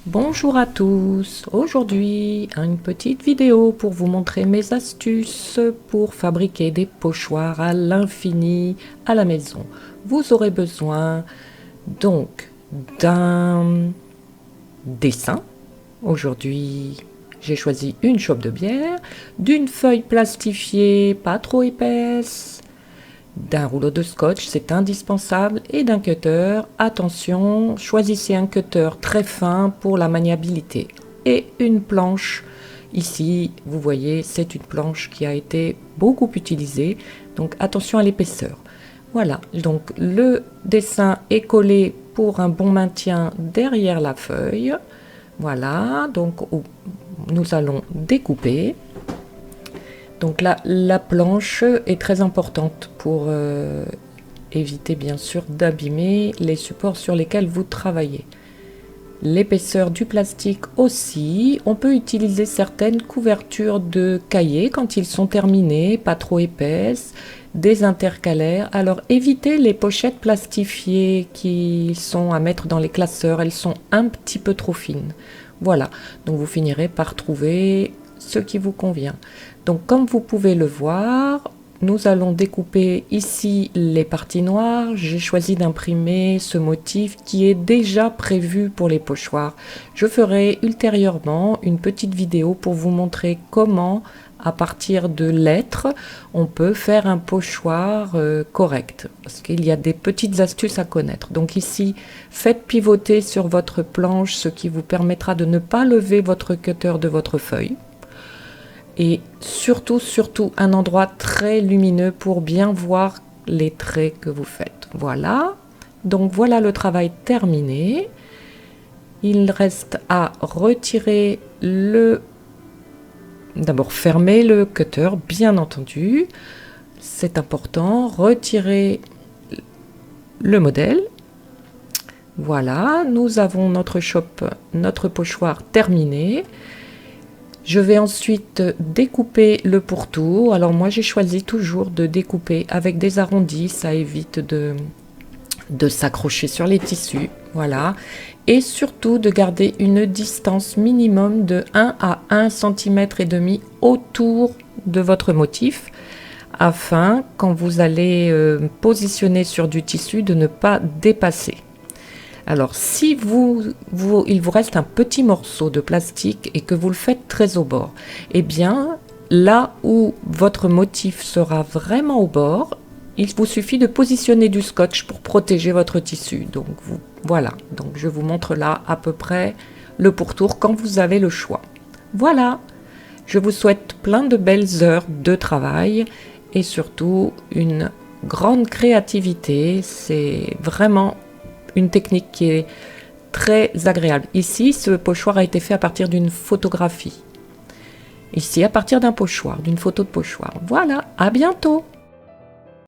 Bonjour à tous, aujourd'hui une petite vidéo pour vous montrer mes astuces pour fabriquer des pochoirs à l'infini à la maison. Vous aurez besoin donc d'un dessin. Aujourd'hui j'ai choisi une chope de bière, d'une feuille plastifiée pas trop épaisse, d'un rouleau de scotch, c'est indispensable, et d'un cutter. Attention, choisissez un cutter très fin pour la maniabilité. Et une planche, ici, vous voyez, c'est une planche qui a été beaucoup utilisée, donc attention à l'épaisseur. Voilà, donc le dessin est collé pour un bon maintien derrière la feuille. Voilà, donc nous allons découper. Donc là, la planche est très importante pour éviter bien sûr d'abîmer les supports sur lesquels vous travaillez. L'épaisseur du plastique aussi. On peut utiliser certaines couvertures de cahiers quand ils sont terminés, pas trop épaisses, des intercalaires. Alors évitez les pochettes plastifiées qui sont à mettre dans les classeurs, elles sont un petit peu trop fines. Voilà, donc vous finirez par trouver ce qui vous convient. Donc comme vous pouvez le voir, nous allons découper ici les parties noires. J'ai choisi d'imprimer ce motif qui est déjà prévu pour les pochoirs. Je ferai ultérieurement une petite vidéo pour vous montrer comment, à partir de lettres, on peut faire un pochoir correct. Parce qu'il y a des petites astuces à connaître. Donc ici, faites pivoter sur votre planche, ce qui vous permettra de ne pas lever votre cutter de votre feuille. Et surtout un endroit très lumineux pour bien voir les traits que vous faites. Voilà, donc voilà le travail terminé. Il reste à retirer d'abord fermer le cutter, bien entendu, c'est important. Retirer le modèle. Voilà, nous avons notre pochoir terminé. Je vais ensuite découper le pourtour. Alors moi j'ai choisi toujours de découper avec des arrondis, ça évite de s'accrocher sur les tissus. Voilà. Et surtout de garder une distance minimum de 1 à 1,5 cm autour de votre motif, afin, quand vous allez positionner sur du tissu, de ne pas dépasser. Alors, si il vous reste un petit morceau de plastique et que vous le faites très au bord, eh bien, là où votre motif sera vraiment au bord, il vous suffit de positionner du scotch pour protéger votre tissu. Donc, voilà. Donc, je vous montre là à peu près le pourtour quand vous avez le choix. Voilà. Je vous souhaite plein de belles heures de travail et surtout une grande créativité. C'est vraiment une technique qui est très agréable. Ici, ce pochoir a été fait à partir d'une photographie. Ici, à partir d'un pochoir, d'une photo de pochoir. Voilà, à bientôt!